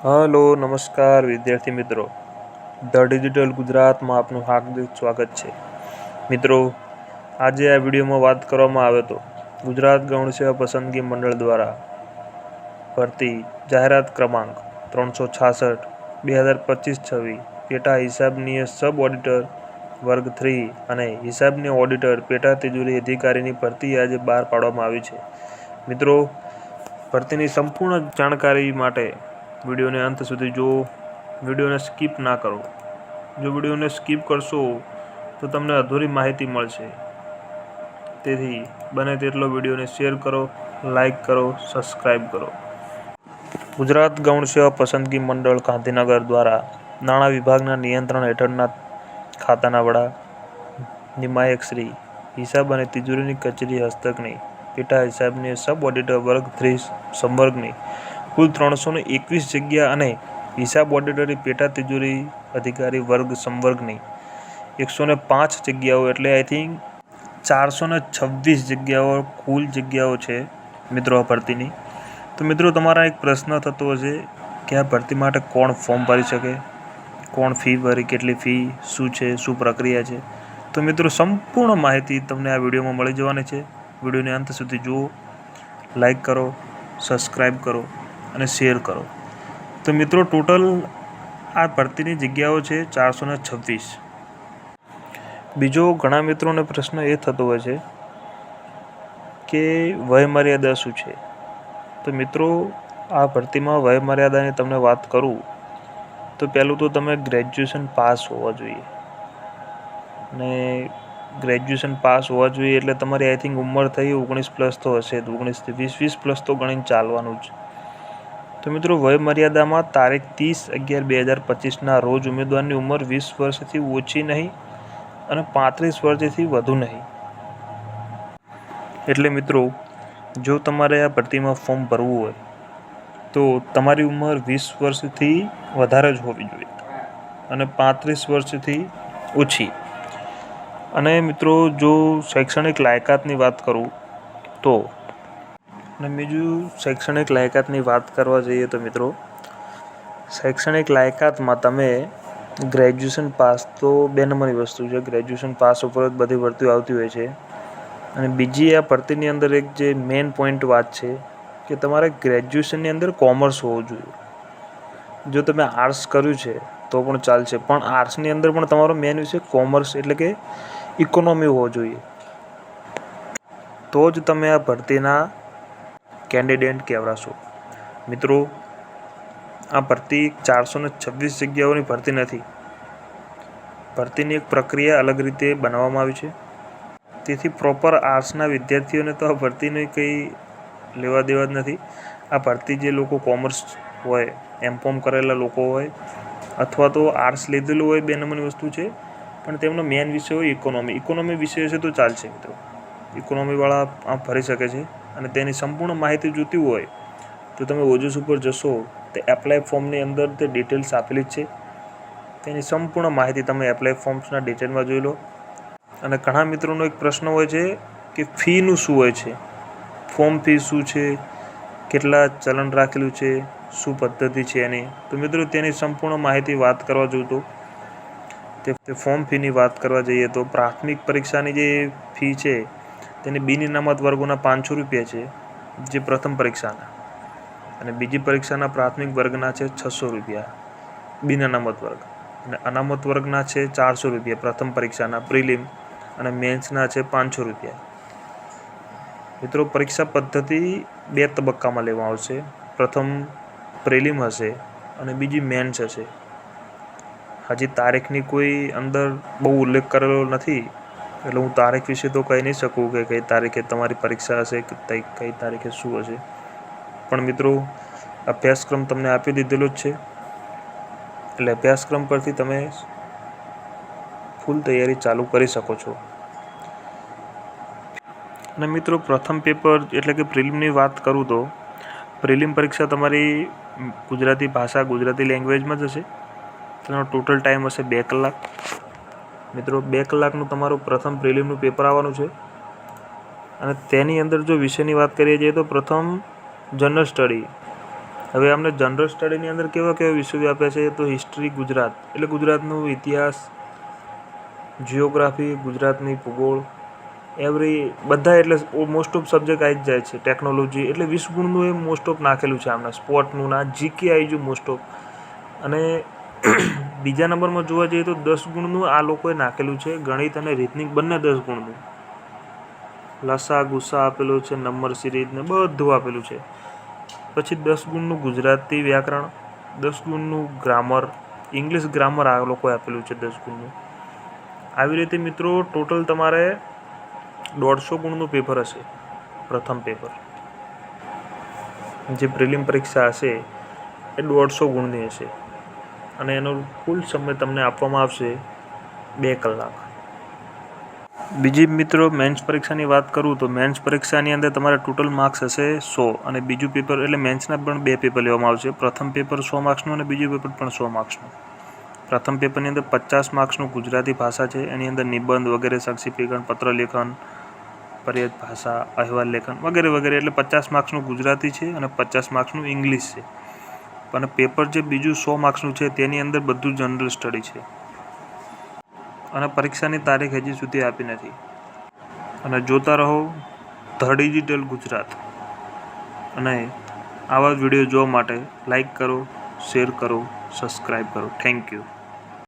Hello નમસ્કાર વિદ્યાર્થી મિત્રો, ધ ડિજિટલ ગુજરાતમાં આપનું હાર્દિક સ્વાગત છે. મિત્રો, આજે આ વિડીયોમાં વાત કરવામાં આવે તો ગુજરાત ગૌણ સેવા પસંદગી મંડળ દ્વારા ભરતી જાહેરાત ક્રમાંક 366/2025-26 પેટા હિસાબનીય સબ ઓડિટર વર્ગ 3 અને હિસાબનીય ઓડિટર પેટા તિજોરી અધિકારીની ભરતી આજે બહાર પાડવામાં આવી છે. મિત્રો, ભરતીની સંપૂર્ણ જાણકારી માટે વિડીયોને અંત સુધી જુઓ, વિડીયોને સ્કીપ ના કરો. જો વિડીયોને સ્કીપ કરશો તો તમને અધૂરી માહિતી મળશે. તેથી બને તેટલો વિડીયોને શેર કરો, લાઈક કરો, સબસ્ક્રાઈબ કરો. ગુજરાત ગૌણ સેવા પસંદગી મંડળ ગાંધીનગર દ્વારા નાણાં વિભાગના નિયંત્રણ હેઠળના ખાતાના વડા, નિયામક શ્રી, હિસાબ અને તિજોરીની કચેરી હસ્તકની પેટા હિસાબનીય સબ ઓડિટર વર્ગ 3 સંવર્ગની કુલ 321 જગ્યા અને હિસાબ ઓડિટરની પેટા તિજોરી અધિકારી વર્ગ સંવર્ગની 105 જગ્યાઓ એટલે આઈ થિંક 426 જગ્યાઓ કુલ જગ્યાઓ છે મિત્રો આ ભરતીની. તો મિત્રો, તમારા એક પ્રશ્ન થતો હશે કે આ ભરતી માટે કોણ ફોર્મ ભરી શકે, કોણ ફી ભરી, કેટલી ફી, શું છે, શું પ્રક્રિયા છે. તો મિત્રો, સંપૂર્ણ માહિતી તમને આ વિડીયોમાં મળી જવાની છે. વિડીયોને અંત સુધી જુઓ, લાઈક કરો, સબસ્ક્રાઈબ કરો અને શેર કરો. તો મિત્રો, ટોટલ આ ભરતીની જગ્યાઓ છે 426. બીજો ઘણા મિત્રોને પ્રશ્ન એ થતો હોય છે કે વયમર્યાદા શું છે. તો મિત્રો, આ ભરતીમાં વયમર્યાદાની તમને વાત કરું તો પહેલું તો તમે ગ્રેજ્યુએશન પાસ હોવા જોઈએ. ને ગ્રેજ્યુએશન પાસ હોવા જોઈએ એટલે તમારી આઈ થિંક ઉંમર થઈ 19+ તો હશે જ, 19 થી 20+ તો ગણીને ચાલવાનું જ. તો મિત્રો, વયમર્યાદામાં તારીખ 30/11/2025ના રોજ ઉમેદવારની ઉંમર 20 વર્ષથી ઓછી નહીં અને 35 વર્ષથી વધુ નહીં. એટલે મિત્રો, જો તમારે આ ભરતીમાં ફોર્મ ભરવું હોય તો તમારી ઉંમર 20 વર્ષથી વધારે જ હોવી જોઈએ અને 35 વર્ષથી ઓછી. અને મિત્રો, જો શૈક્ષણિક લાયકાતની વાત કરું તો અને બીજું શૈક્ષણિક લાયકાતની વાત કરવા જઈએ તો મિત્રો, શૈક્ષણિક લાયકાતમાં તમે ગ્રેજ્યુએશન પાસ તો 2 નંબરની વસ્તુ છે. ગ્રેજ્યુએશન પાસ ઉપર જ બધી ભરતીઓ આવતી હોય છે. અને બીજી આ ભરતીની અંદર એક જે મેઇન પોઈન્ટ વાત છે કે તમારે ગ્રેજ્યુએશનની અંદર કોમર્સ હોવું જોઈએ. જો તમે આર્ટ્સ કર્યું છે તો પણ ચાલશે, પણ આર્ટ્સની અંદર પણ તમારો મેઇન વિષય કોમર્સ એટલે કે ઇકોનોમી હોવો જોઈએ. તો જ તમે આ ભરતીના કેન્ડિડેટ કહેવાશો. મિત્રો, આ ભરતી 426 જગ્યાઓની ભરતી નથી. ભરતીની એક પ્રક્રિયા અલગ રીતે બનાવવામાં આવી છે. તેથી પ્રોપર આર્ટ્સના વિદ્યાર્થીઓને તો આ ભરતીની કંઈ લેવા દેવા જ નથી. આ ભરતી જે લોકો કોમર્સ હોય, M.Com કરેલા લોકો હોય અથવા તો આર્ટ્સ લીધેલું હોય, 2 નંબરની વસ્તુ છે, પણ તેમનો મેઇન વિષય હોય ઇકોનોમી વિષય હશે તો ચાલશે મિત્રો. ઇકોનોમીવાળા આ ભરી શકે છે. અને તેની સંપૂર્ણ માહિતી જોઈતી હોય તો તમે ઓજસ ઉપર જશો, તે એપ્લાય ફોર્મની અંદર તે ડિટેલ્સ આપેલી જ છે. તેની સંપૂર્ણ માહિતી તમે એપ્લાય ફોર્મ્સના ડિટેલમાં જોઈ લો. અને ઘણા મિત્રોનો એક પ્રશ્ન હોય છે કે ફીનું શું હોય છે, ફોર્મ ફી શું છે, કેટલા ચલણ રાખેલું છે, શું પદ્ધતિ છે એની. તો મિત્રો, તેની સંપૂર્ણ માહિતી વાત કરવા જોઉં તો તે ફોર્મ ફીની વાત કરવા જઈએ તો પ્રાથમિક પરીક્ષાની જે ફી છે તેની બિન અનામત વર્ગોના 500 રૂપિયા છે, જે પ્રથમ પરીક્ષાના, અને બીજી પરીક્ષાના પ્રાથમિક વર્ગના છે 600 રૂપિયા બિન અનામત વર્ગ, અને અનામત વર્ગના છે 400 રૂપિયા પ્રથમ પરીક્ષાના પ્રિલિમ, અને મેન્સના છે 500 રૂપિયા. મિત્રો, પરીક્ષા પદ્ધતિ 2 તબક્કામાં લેવામાં આવશે. પ્રથમ પ્રિલિમ હશે અને બીજી મેન્સ હશે. હજી તારીખની કોઈ અંદર બહુ ઉલ્લેખ કરેલો નથી, એટલે હું તારીખ વિશે તો કહી નહીં શકું કે કઈ તારીખે તમારી પરીક્ષા હશે કે કઈ તારીખે શું હશે. પણ મિત્રો, અભ્યાસક્રમ તમને આપી દીધેલો જ છે, એટલે અભ્યાસક્રમ પરથી તમે ફૂલ તૈયારી ચાલુ કરી શકો છો. અને મિત્રો, પ્રથમ પેપર એટલે કે પ્રિલિમની વાત કરું તો પ્રિલિમ પરીક્ષા તમારી ગુજરાતી ભાષા, ગુજરાતી લેંગ્વેજમાં જ હશે. તેનો ટોટલ ટાઈમ હશે 2 કલાક. મિત્રો, 2 કલાકનું તમારું પ્રથમ પ્રિલિમનું પેપર આવવાનું છે. અને તેની અંદર જો વિષયની વાત કરીએ છીએ તો પ્રથમ જનરલ સ્ટડી, હવે અમને જનરલ સ્ટડીની અંદર કેવા કેવા વિષયો આપ્યા છે તો હિસ્ટ્રી ગુજરાત એટલે ગુજરાતનો ઇતિહાસ, જિયોગ્રાફી ગુજરાતની ભૂગોળ, બધા એટલે મોસ્ટ ઓફ સબ્જેક્ટ આવી જ જાય છે. ટેકનોલોજી એટલે 20 ગુણનું એ મોસ્ટ ઓફ નાખેલું છે આમને. સ્પોર્ટનું ના જીકે આવી ગયું મોસ્ટ ઓફ. અને બીજા નંબરમાં જોવા જઈએ તો 10 ગુણનું આ લોકોએ નાખેલું છે ગણિત અને રીઝનિંગ બંને 10 ગુણનું. લસા ગુસ્સા આપેલું છે, નંબર સિરીઝ ને બધું આપેલું છે. પછી 10 ગુણનું ગુજરાતી વ્યાકરણ, 10 ગુણનું ગ્રામર, ઇંગ્લિશ ગ્રામર આ લોકોએ આપેલું છે 10 ગુણનું. આવી રીતે મિત્રો ટોટલ તમારે 150 ગુણનું પેપર હશે. પ્રથમ પેપર જે પ્રિલિમ પરીક્ષા હશે એ 150 ગુણની હશે અને એનો કુલ સમય તમને આપવામાં આવશે 2 કલાક. બીજી મિત્રો મેન્સ પરીક્ષાની વાત કરું તો મેન્સ પરીક્ષાની અંદર તમારે ટોટલ માર્ક્સ હશે 100 અને બીજું પેપર એટલે મેન્સના પણ 2 પેપર લેવામાં આવશે. પ્રથમ પેપર 100 માર્ક્સનું અને બીજું પેપર પણ 100 માર્ક્સનું. પ્રથમ પેપરની અંદર 50 માર્ક્સનું ગુજરાતી ભાષા છે, એની અંદર નિબંધ વગેરે, સંક્ષિપ્તીકરણ, પત્ર લેખન, પર્યાય ભાષા, અહેવાલ લેખન વગેરે વગેરે એટલે 50 માર્ક્સનું ગુજરાતી છે અને 50 માર્ક્સનું ઇંગ્લિશ છે. અને પેપર જે બીજું 100 માર્ક્સનું છે તેની અંદર બધું જનરલ સ્ટડી છે અને પરીક્ષાની તારીખ હજી સુધી આપી નથી. અને જોતા રહો ધ ડિજિટલ ગુજરાત. અને આવા વિડીયો જોવા માટે લાઈક કરો, શેર કરો, સબસ્ક્રાઈબ કરો. Thank you.